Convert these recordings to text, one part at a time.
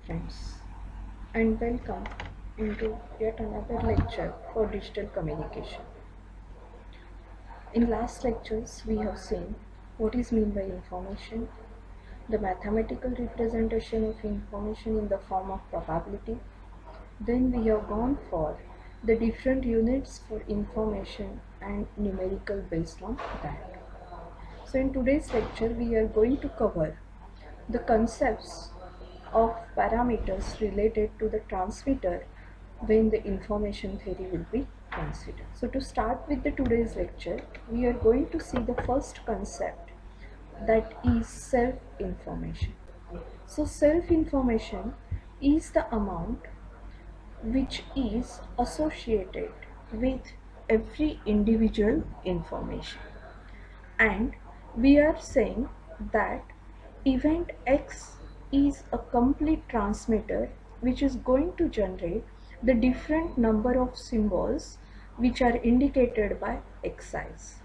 friends, and welcome into yet another lecture for digital communication. In last lectures, we have seen what is meant by information, the mathematical representation of information in the form of probability. Then we have gone for the different units for information and numerical based on that. So in today's lecture, we are going to cover the concepts of parameters related to the transmitter when the information theory will be considered. So to start with the today's lecture, we are going to see the first concept, that is self-information. So self-information is the amount which is associated with every individual information, and we are saying that event X is a complete transmitter which is going to generate the different number of symbols which are indicated by Xi's.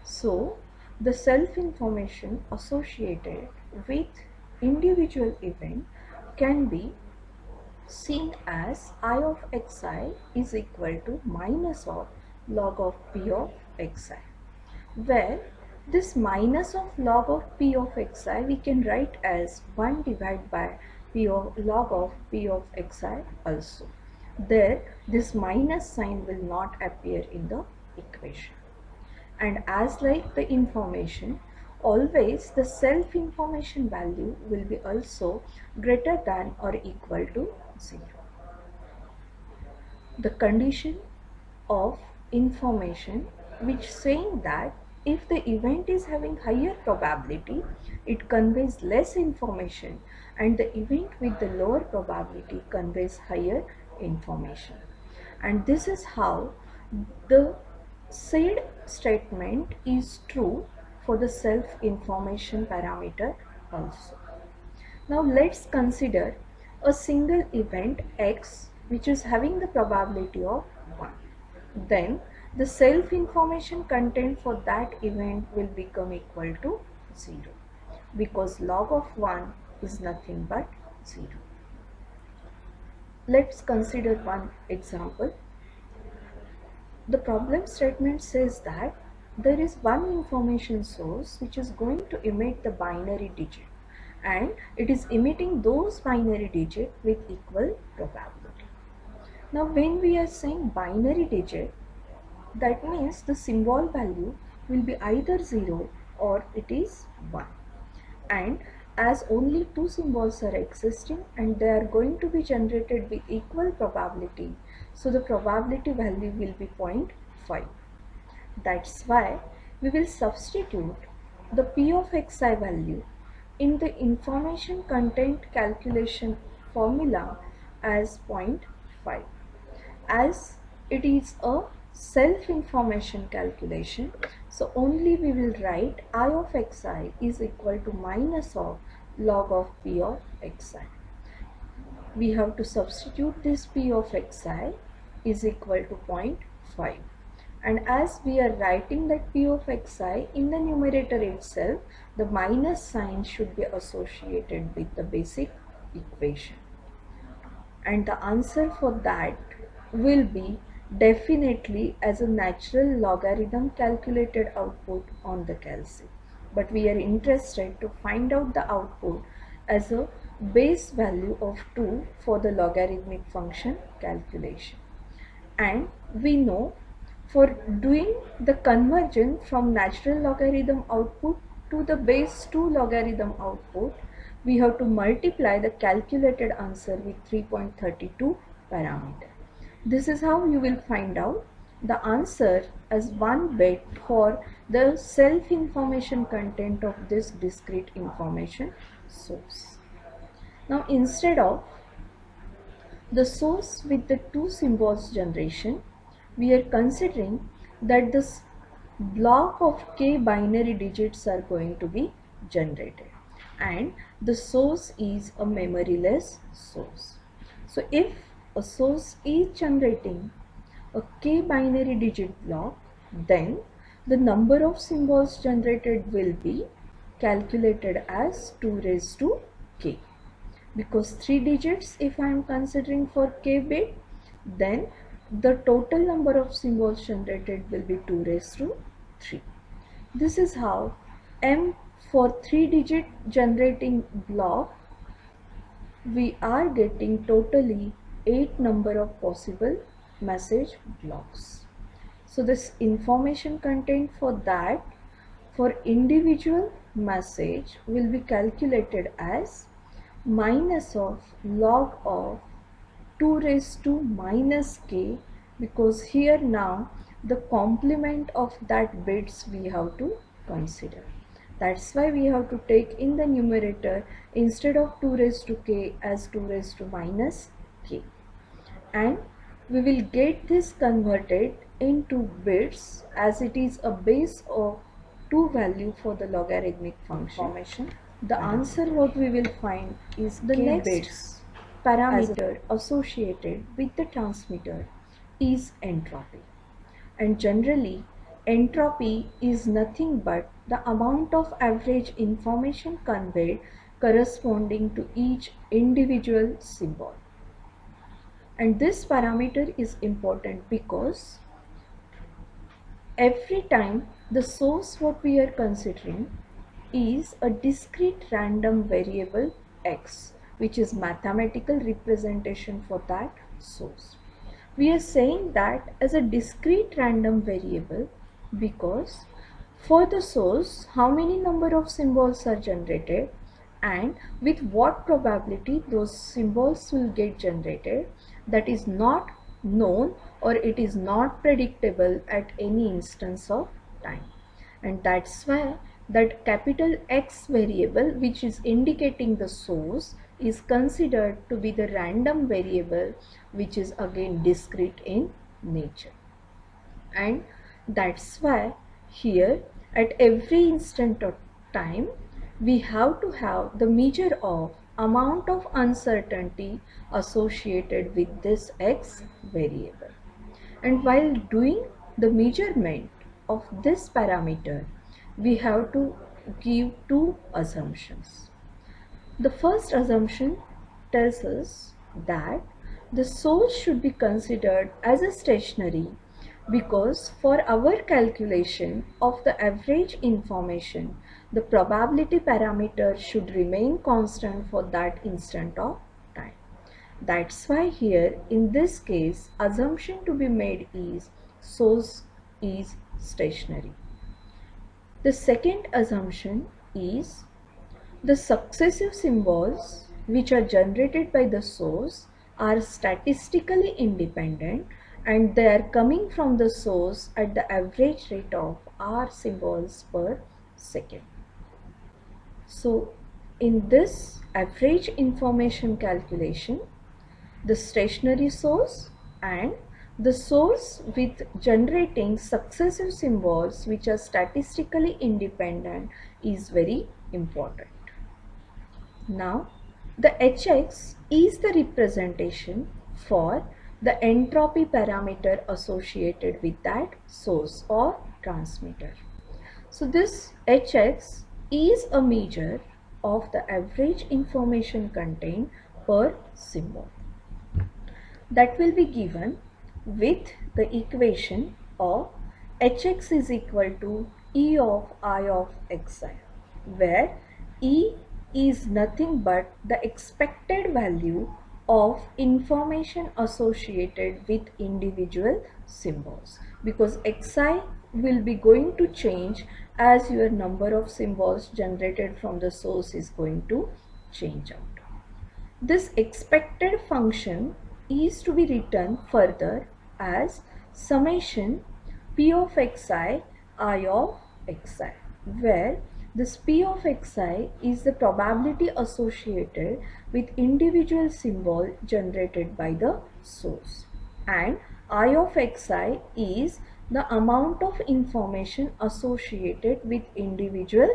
So the self-information associated with individual event can be seen as I of Xi is equal to minus of log of P of Xi, where this minus of log of P of Xi we can write as 1 divided by P of log of P of Xi also. There this minus sign will not appear in the equation. And as like the information, always the self-information value will be also greater than or equal to 0. The condition of information which saying that if the event is having higher probability, it conveys less information, and the event with the lower probability conveys higher information. And this is how the said statement is true for the self-information parameter also. Now let's consider a single event X which is having the probability of 1. Then the self-information content for that event will become equal to 0, because log of 1 is nothing but 0. Let's consider one example. The problem statement says that there is one information source which is going to emit the binary digit, and it is emitting those binary digits with equal probability. Now when we are saying binary digit, that means the symbol value will be either 0 or it is 1. And as only two symbols are existing and they are going to be generated with equal probability, so the probability value will be 0.5. That's why we will substitute the P of Xi value in the information content calculation formula as 0.5. As it is a self-information calculation, so only we will write I of Xi is equal to minus of log of P of Xi. We have to substitute this P of Xi is equal to 0.5. And as we are writing that P of Xi in the numerator itself, the minus sign should be associated with the basic equation. And the answer for that will be definitely as a natural logarithm calculated output on the calc. But we are interested to find out the output as a base value of 2 for the logarithmic function calculation. And we know for doing the conversion from natural logarithm output to the base 2 logarithm output, we have to multiply the calculated answer with 3.32 parameter. This is how you will find out the answer as 1 bit for the self-information content of this discrete information source. Now instead of the source with the two symbols generation, we are considering that this block of k binary digits are going to be generated, and the source is a memoryless source. So if a source is generating a k binary digit block, then the number of symbols generated will be calculated as 2 raised to k. because 3 digits if I am considering for k bit, then the total number of symbols generated will be 2 raised to 3. This is how M for 3 digit generating block we are getting totally 8 number of possible message blocks. So this information content for that for individual message will be calculated as minus of log of 2 raised to minus k, because here now the complement of that bits we have to consider. That's why we have to take in the numerator instead of 2 raised to k as 2 raised to minus k, and we will get this converted into bits as it is a base of 2 value for the logarithmic function. The answer what we will find is the next bits parameter associated with the transmitter is entropy, and generally entropy is nothing but the amount of average information conveyed corresponding to each individual symbol. And this parameter is important because every time the source what we are considering is a discrete random variable x, which is mathematical representation for that source. We are saying that as a discrete random variable because for the source how many number of symbols are generated and with what probability those symbols will get generated, that is not known or it is not predictable at any instance of time. And that's why that capital X variable, which is indicating the source, is considered to be the random variable, which is again discrete in nature. And that's why here at every instant of time we have to have the measure of amount of uncertainty associated with this X variable. And while doing the measurement of this parameter, we have to give two assumptions. The first assumption tells us that the source should be considered as a stationary because for our calculation of the average information, the probability parameter should remain constant for that instant of time. That's why here in this case assumption to be made is source is stationary. The second assumption is the successive symbols which are generated by the source are statistically independent and they are coming from the source at the average rate of r symbols per second. So in this average information calculation, the stationary source and the source with generating successive symbols which are statistically independent is very important. Now, the Hx is the representation for the entropy parameter associated with that source or transmitter. So this Hx is a measure of the average information contained per symbol. That will be given with the equation of Hx is equal to E of I of xi, where E is nothing but the expected value of information associated with individual symbols, because xi will be going to change as your number of symbols generated from the source is going to change out. This expected function is to be written further as summation p of xi I of xi, where this p of xi is the probability associated with individual symbol generated by the source, and I of xi is the amount of information associated with individual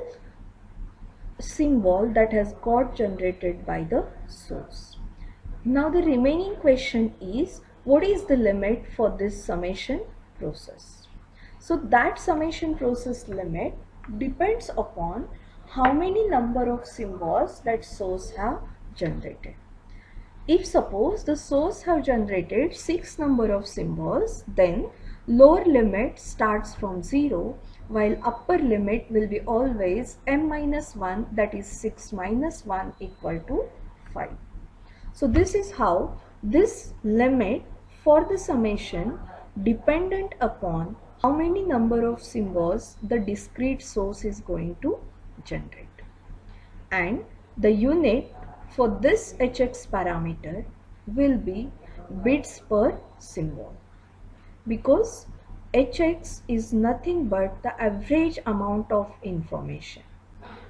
symbol that has got generated by the source. Now the remaining question is, what is the limit for this summation process? So that summation process limit depends upon how many number of symbols that source have generated. If suppose the source have generated 6 number of symbols, then lower limit starts from 0 while upper limit will be always m minus 1, that is 6 minus 1 equal to 5. So this is how this limit for the summation dependent upon how many number of symbols the discrete source is going to generate. And the unit for this hx parameter will be bits per symbol, because hx is nothing but the average amount of information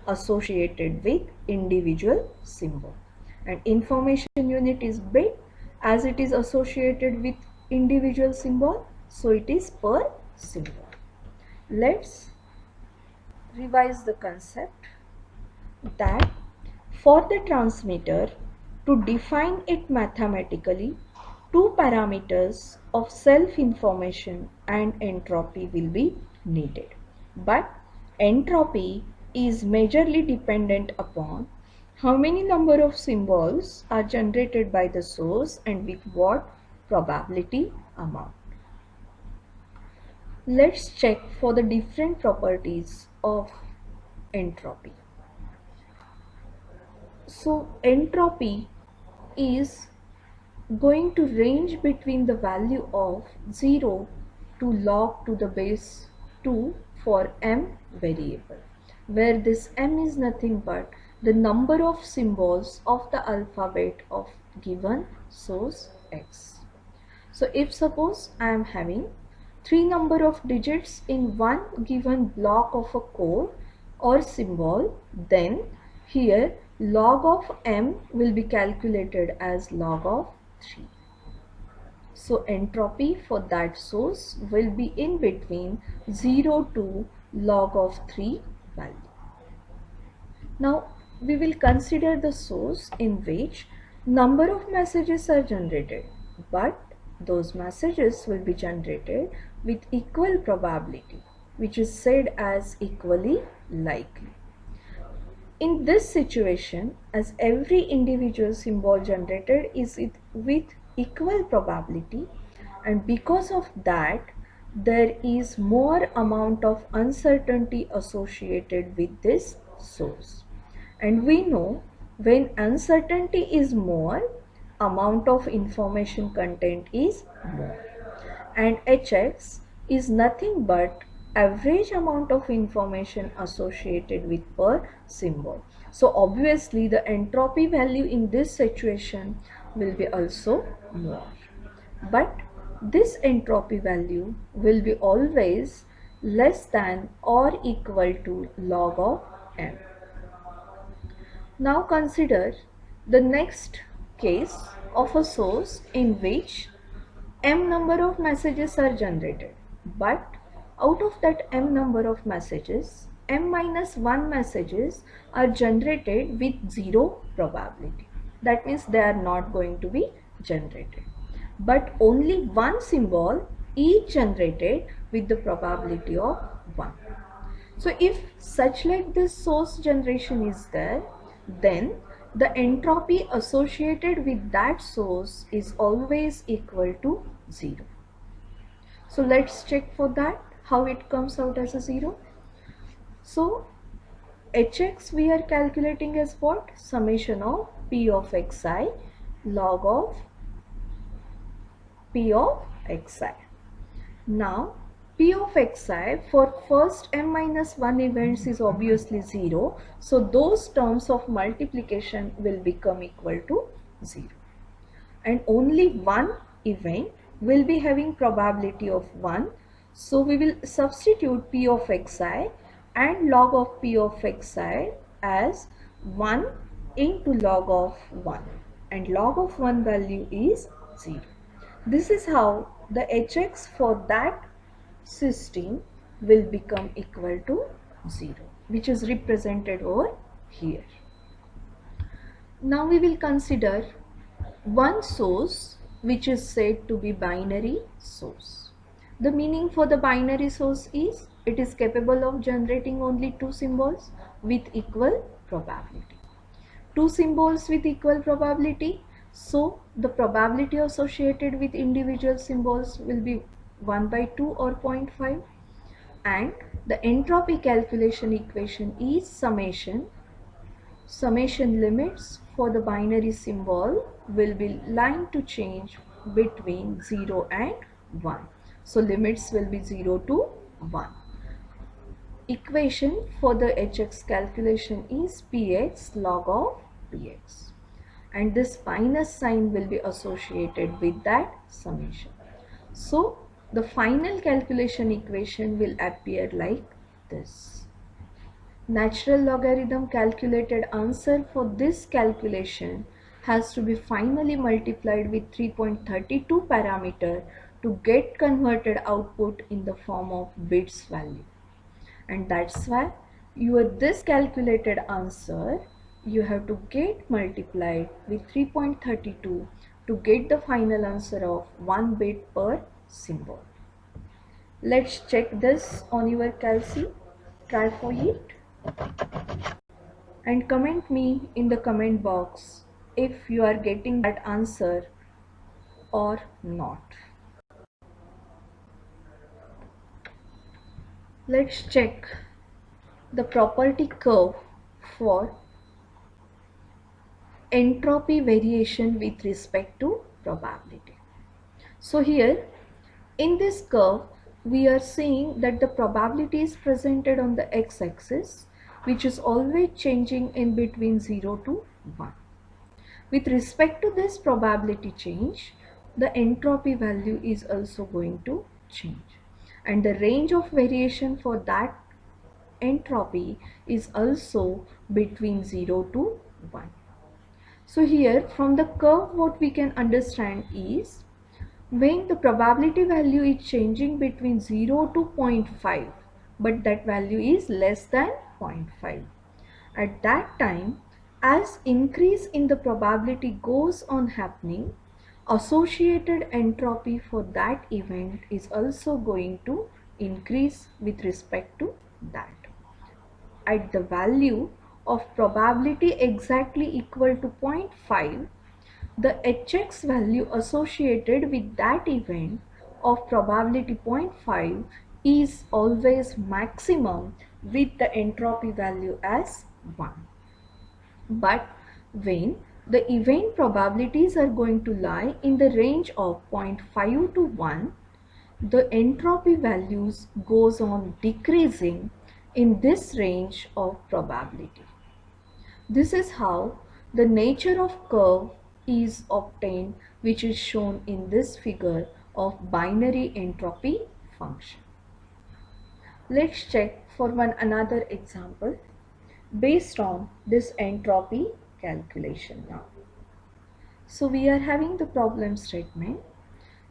associated with individual symbol, and information unit is bit as it is associated with individual symbol, so it is per symbol. Let's revise the concept that for the transmitter to define it mathematically, two parameters of self-information and entropy will be needed. But entropy is majorly dependent upon how many number of symbols are generated by the source and with what probability amount. Let's check for the different properties of entropy. So entropy is going to range between the value of 0 to log to the base 2 for m variable, where this m is nothing but the number of symbols of the alphabet of given source x. So if suppose I am having 3 number of digits in one given block of a code or symbol, then here log of m will be calculated as log of 3. So entropy for that source will be in between 0 to log of 3 value. Now we will consider the source in which number of messages are generated, but those messages will be generated with equal probability, which is said as equally likely. In this situation, as every individual symbol generated is with equal probability, and because of that there is more amount of uncertainty associated with this source. And we know when uncertainty is more, amount of information content is more. And hx is nothing but average amount of information associated with per symbol. So obviously the entropy value in this situation will be also more. But this entropy value will be always less than or equal to log of m. Now consider the next case of a source in which m number of messages are generated, but out of that m number of messages, m minus 1 messages are generated with 0 probability. That means they are not going to be generated. But only one symbol is generated with the probability of 1. So if such like this source generation is there, then the entropy associated with that source is always equal to 0. So let's check for that how it comes out as a 0. So hx we are calculating as what? Summation of p of xi log of p of xi. Now p of xi for first m minus 1 events is obviously 0. So those terms of multiplication will become equal to 0. And only one event will be having probability of 1. So we will substitute p of xi and log of p of xi as 1 into log of 1. And log of 1 value is 0. This is how the hx for that system will become equal to 0, which is represented over here. Now we will consider one source which is said to be binary source. The meaning for the binary source is it is capable of generating only two symbols with equal probability. two symbols with equal probability, so the probability associated with individual symbols will be 1 by 2 or 0.5, and the entropy calculation equation is summation limits for the binary symbol will be line to change between 0 and 1. So limits will be 0 to 1. Equation for the hx calculation is px log of px, and this minus sign will be associated with that summation. So the final calculation equation will appear like this. Natural logarithm calculated answer for this calculation has to be finally multiplied with 3.32 parameter to get converted output in the form of bits value. And that's why this calculated answer you have to get multiplied with 3.32 to get the final answer of 1 bit per symbol. Let's check this on your calci. Try for it and comment me in the comment box if you are getting that answer or not. Let's check the property curve for entropy variation with respect to probability. So here in this curve we are seeing that the probability is presented on the x-axis, which is always changing in between 0 to 1. With respect to this probability change, the entropy value is also going to change, and the range of variation for that entropy is also between 0 to 1. So here from the curve what we can understand is when the probability value is changing between 0 to 0.5, but that value is less than 0.5. At that time, as increase in the probability goes on happening, associated entropy for that event is also going to increase with respect to that. At the value of probability exactly equal to 0.5, the hx value associated with that event of probability 0.5 is always maximum with the entropy value as 1. But when the event probabilities are going to lie in the range of 0.5 to 1, the entropy values goes on decreasing in this range of probability. This is how the nature of curve is obtained, which is shown in this figure of binary entropy function. Let's check for one another example based on this entropy calculation now. So we are having the problem statement.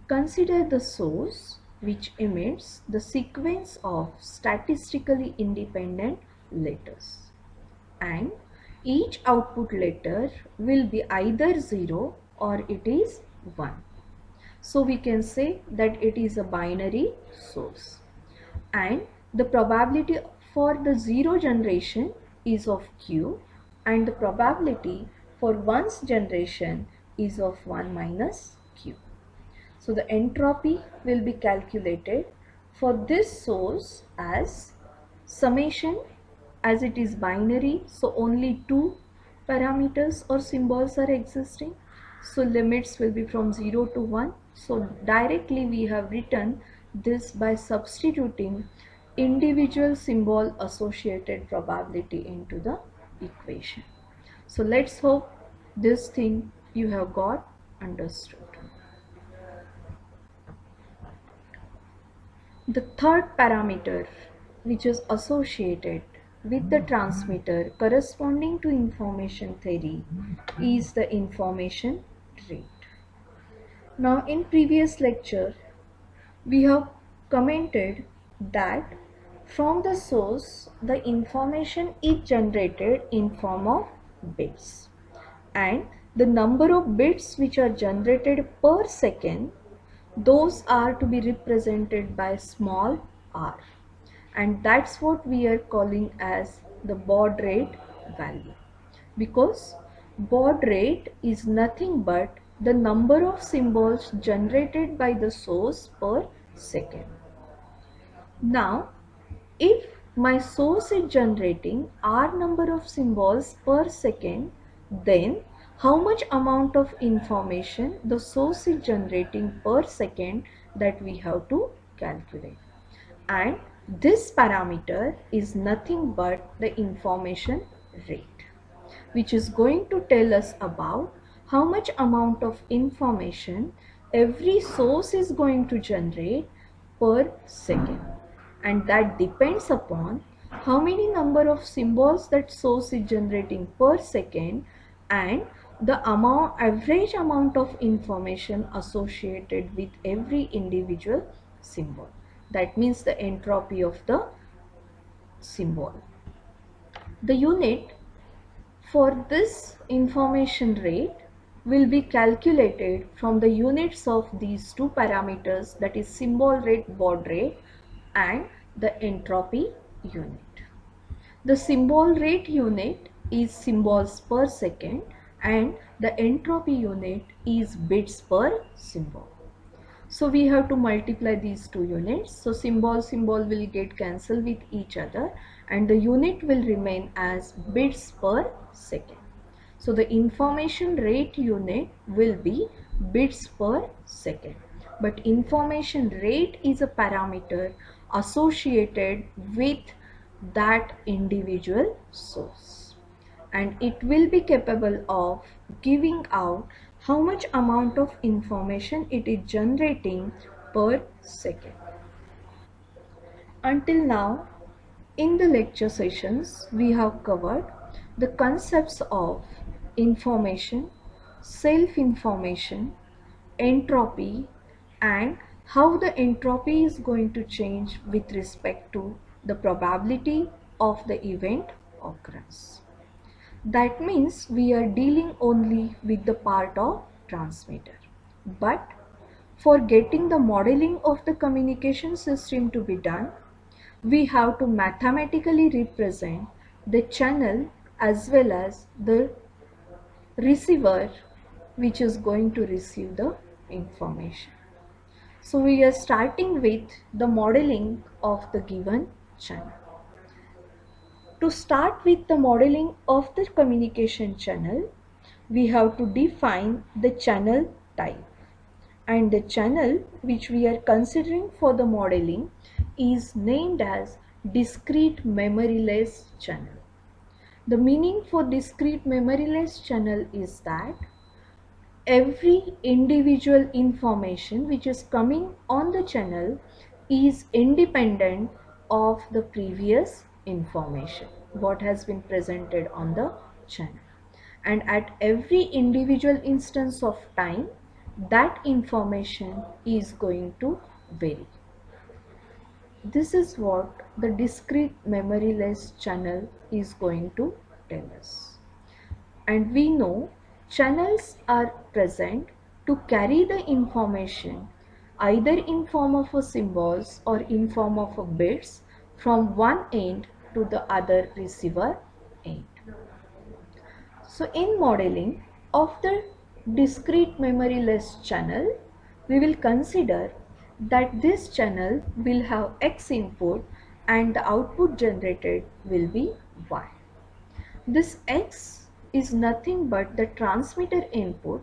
Consider the source which emits the sequence of statistically independent letters, and each output letter will be either 0 or it is 1. So we can say that it is a binary source, and the probability for the 0 generation is of q, and the probability for 1's generation is of 1 minus q. So the entropy will be calculated for this source as summation, as it is binary, so only two parameters or symbols are existing, so limits will be from 0 to 1. So directly we have written this by substituting individual symbol associated probability into the equation. So let's hope this thing you have got understood. The third parameter which is associated with the transmitter corresponding to information theory is the information rate. Now in previous lecture we have commented that from the source the information is generated in form of bits, and the number of bits which are generated per second, those are to be represented by small r, and that's what we are calling as the baud rate value, because Baud rate is nothing but the number of symbols generated by the source per second. Now, if my source is generating R number of symbols per second, then how much amount of information the source is generating per second, that we have to calculate. And this parameter is nothing but the information rate, which is going to tell us about how much amount of information every source is going to generate per second, and that depends upon how many number of symbols that source is generating per second and the average amount of information associated with every individual symbol. That means the entropy of the symbol. The unit for this information rate will be calculated from the units of these two parameters, that is symbol rate, baud rate, and the entropy unit. The symbol rate unit is symbols per second and the entropy unit is bits per symbol. So we have to multiply these two units. So symbol will get cancelled with each other and the unit will remain as bits per second. So the information rate unit will be bits per second. But information rate is a parameter associated with that individual source, and it will be capable of giving out how much amount of information it is generating per second. Until now, in the lecture sessions, we have covered the concepts of information, self-information, entropy, and how the entropy is going to change with respect to the probability of the event occurrence. That means we are dealing only with the part of transmitter. But for getting the modeling of the communication system to be done, we have to mathematically represent the channel as well as the receiver which is going to receive the information. So we are starting with the modeling of the given channel. To start with the modeling of the communication channel, we have to define the channel type. And the channel which we are considering for the modeling is named as discrete memoryless channel. The meaning for discrete memoryless channel is that every individual information which is coming on the channel is independent of the previous information what has been presented on the channel, and at every individual instance of time that information is going to vary. This is what the discrete memoryless channel is going to tell us. And we know channels are present to carry the information either in form of a symbols or in form of a bits from one end to the other receiver end. So in modeling of the discrete memoryless channel, we will consider that this channel will have X input and the output generated will be Y. This X is nothing but the transmitter input,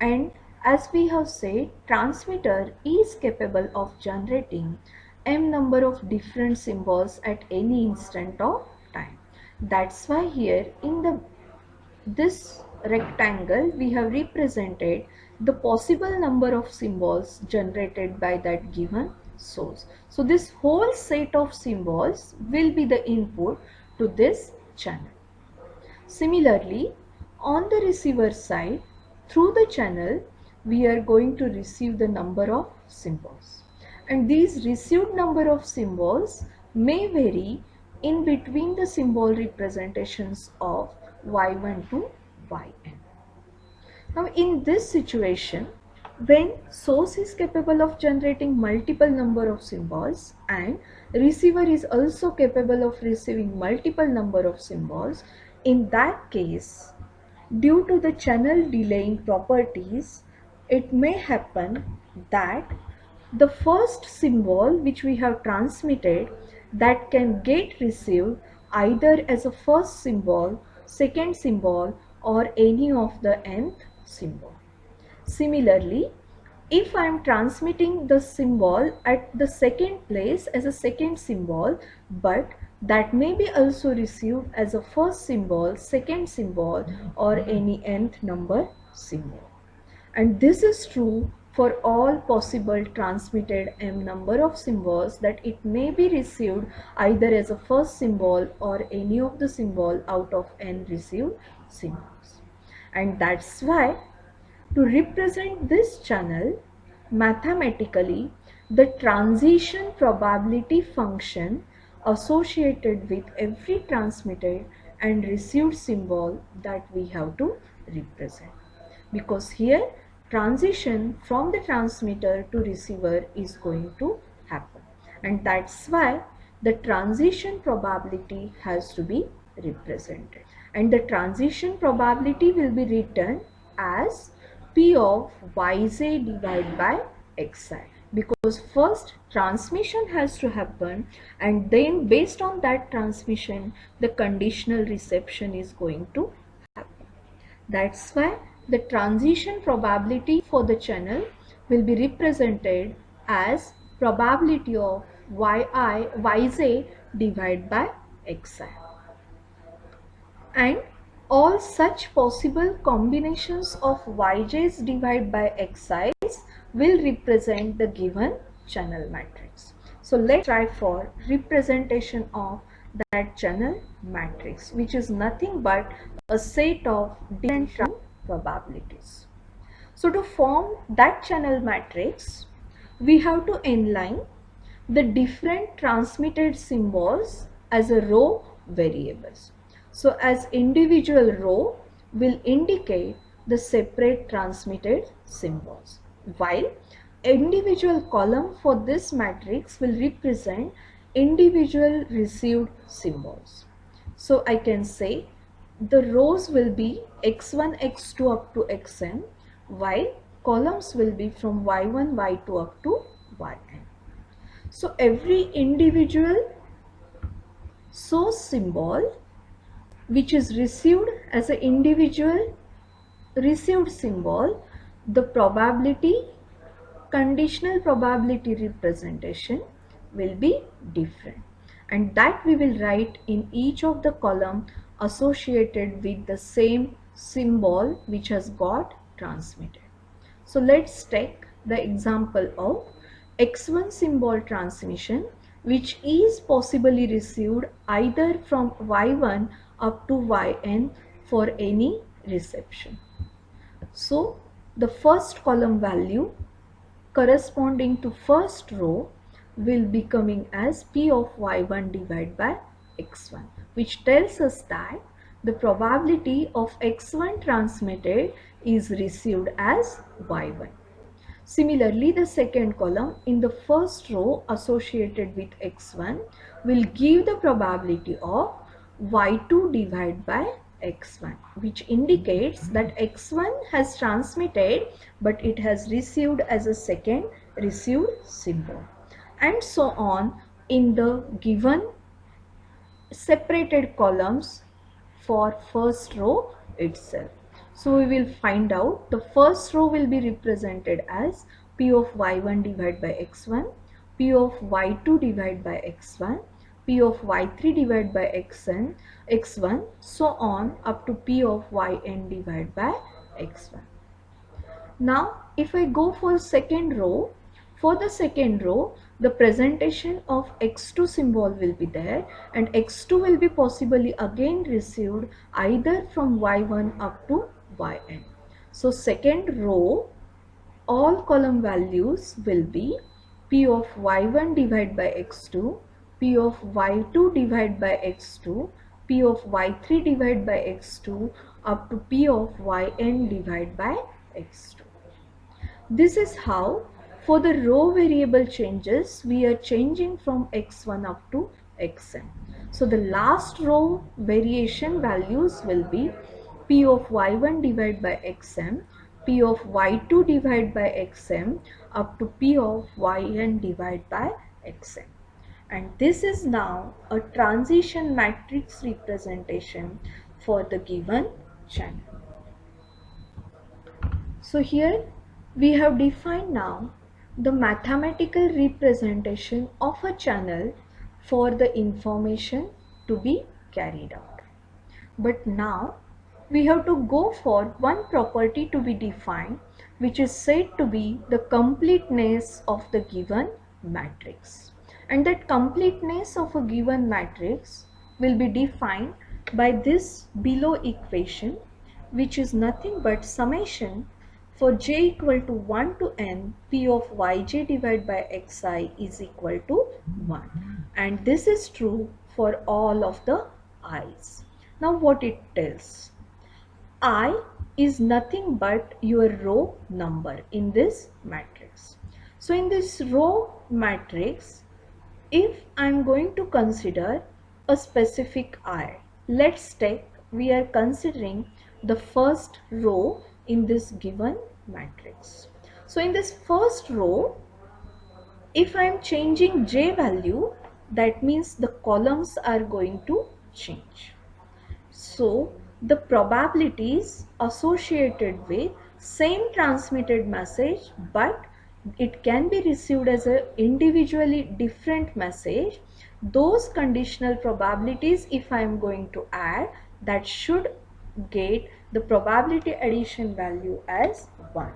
and as we have said, transmitter is capable of generating m number of different symbols at any instant of time. That's why here in this rectangle we have represented the possible number of symbols generated by that given source. So this whole set of symbols will be the input to this channel. Similarly, on the receiver side, through the channel, we are going to receive the number of symbols. And these received number of symbols may vary in between the symbol representations of y1 to yn. Now, in this situation, when source is capable of generating multiple number of symbols and receiver is also capable of receiving multiple number of symbols, in that case Due to the channel delaying properties, it may happen that the first symbol which we have transmitted, that can get received either as a first symbol, second symbol, or any of the nth symbol. Similarly, if I am transmitting the symbol at the second place as a second symbol, but that may be also received as a first symbol, second symbol, or any nth number symbol. And this is true for all possible transmitted m number of symbols, that it may be received either as a first symbol or any of the symbol out of n received symbols. And that's why, to represent this channel mathematically, the transition probability function associated with every transmitted and received symbol that we have to represent. Because here transition from the transmitter to receiver is going to happen, and that's why the transition probability has to be represented, and the transition probability will be written as P of Yj divided by Xi, because first transmission has to happen, and then based on that transmission the conditional reception is going to happen. That's why the transition probability for the channel will be represented as probability of Yj divided by Xi. And all such possible combinations of Yj's divided by Xi's will represent the given channel matrix. So let's try for representation of that channel matrix, which is nothing but a set of different probabilities. So to form that channel matrix, we have to inline the different transmitted symbols as a row variables. So as individual row will indicate the separate transmitted symbols, while individual column for this matrix will represent individual received symbols. So I can say the rows will be x1, x2 up to xn, while columns will be from y1, y2 up to yn. So every individual source symbol which is received as an individual received symbol, the probability, conditional probability representation will be different, and that we will write in each of the column associated with the same symbol which has got transmitted. So let's take the example of x1 symbol transmission, which is possibly received either from y1 up to yn for any reception. So the first column value corresponding to first row will be coming as P of y1 divided by x1, which tells us that the probability of x1 transmitted is received as y1. Similarly, the second column in the first row associated with x1 will give the probability of y2 divided by x1, which indicates that x1 has transmitted but it has received as a second received symbol, and so on in the given separated columns for first row itself. So we will find out the first row will be represented as P of y1 divided by x1, P of y2 divided by x1, P of y3 divided by x1, so on up to P of yn divided by x1. Now if I go for second row, for the second row the presentation of x2 symbol will be there, and x2 will be possibly again received either from y1 up to yn. So second row, all column values will be P of y1 divided by x2, P of y2 divided by x2, P of y3 divided by x2 up to P of yn divided by x2. This is how for the row variable changes we are changing from x1 up to xn. So the last row variation values will be P of y1 divided by xm, P of y2 divided by xm up to P of yn divided by xm. And this is now a transition matrix representation for the given channel. So here we have defined now the mathematical representation of a channel for the information to be carried out. But now we have to go for one property to be defined, which is said to be the completeness of the given matrix. And that completeness of a given matrix will be defined by this below equation, which is nothing but summation for j equal to 1 to n, p of yj divided by xi is equal to 1. And this is true for all of the i's. Now what it tells? I is nothing but your row number in this matrix. So in this row matrix, if I am going to consider a specific I, let's take, we are considering the first row in this given matrix. So in this first row, if I am changing j value, that means the columns are going to change. So the probabilities associated with same transmitted message, but it can be received as a individually different message, those conditional probabilities, if I am going to add, that should get the probability addition value as 1.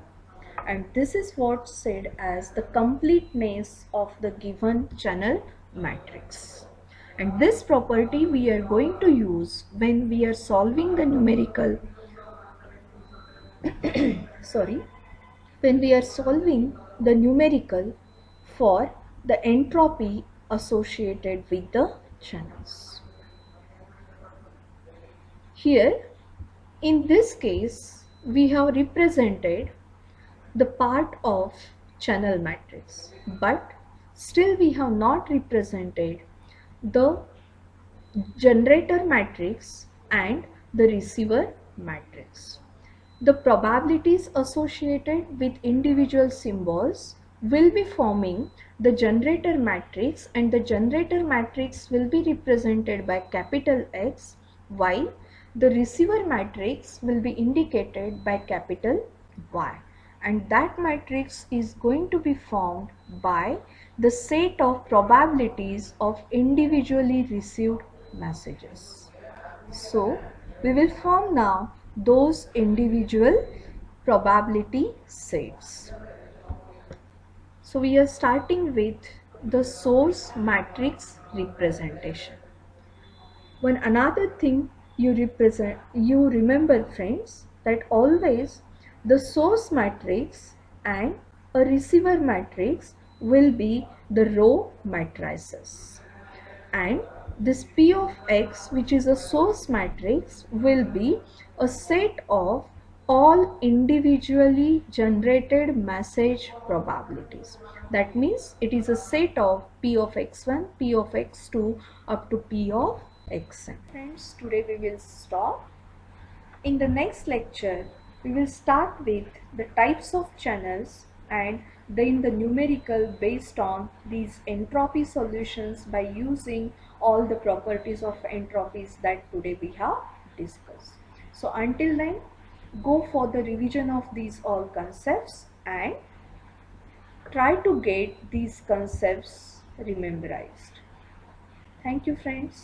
And this is what's said as the completeness of the given channel matrix. And this property we are going to use when we are solving the numerical when we are solving the numerical for the entropy associated with the channels. Here in this case we have represented the part of channel matrix, but still we have not represented the generator matrix and the receiver matrix. The probabilities associated with individual symbols will be forming the generator matrix, and the generator matrix will be represented by capital X, while the receiver matrix will be indicated by capital Y. And that matrix is going to be formed by the set of probabilities of individually received messages. So we will form now those individual probability sets. So we are starting with the source matrix representation. One another thing you remember friends, that always the source matrix and a receiver matrix will be the row matrices, and this P of X, which is a source matrix, will be a set of all individually generated message probabilities. That means it is a set of P of X1, P of X2 up to P of Xn. Friends, today we will stop. In the next lecture, we will start with the types of channels and then the numerical based on these entropy solutions by using all the properties of entropies that today we have discussed. So until then, go for the revision of these all concepts and try to get these concepts memorized. Thank you friends.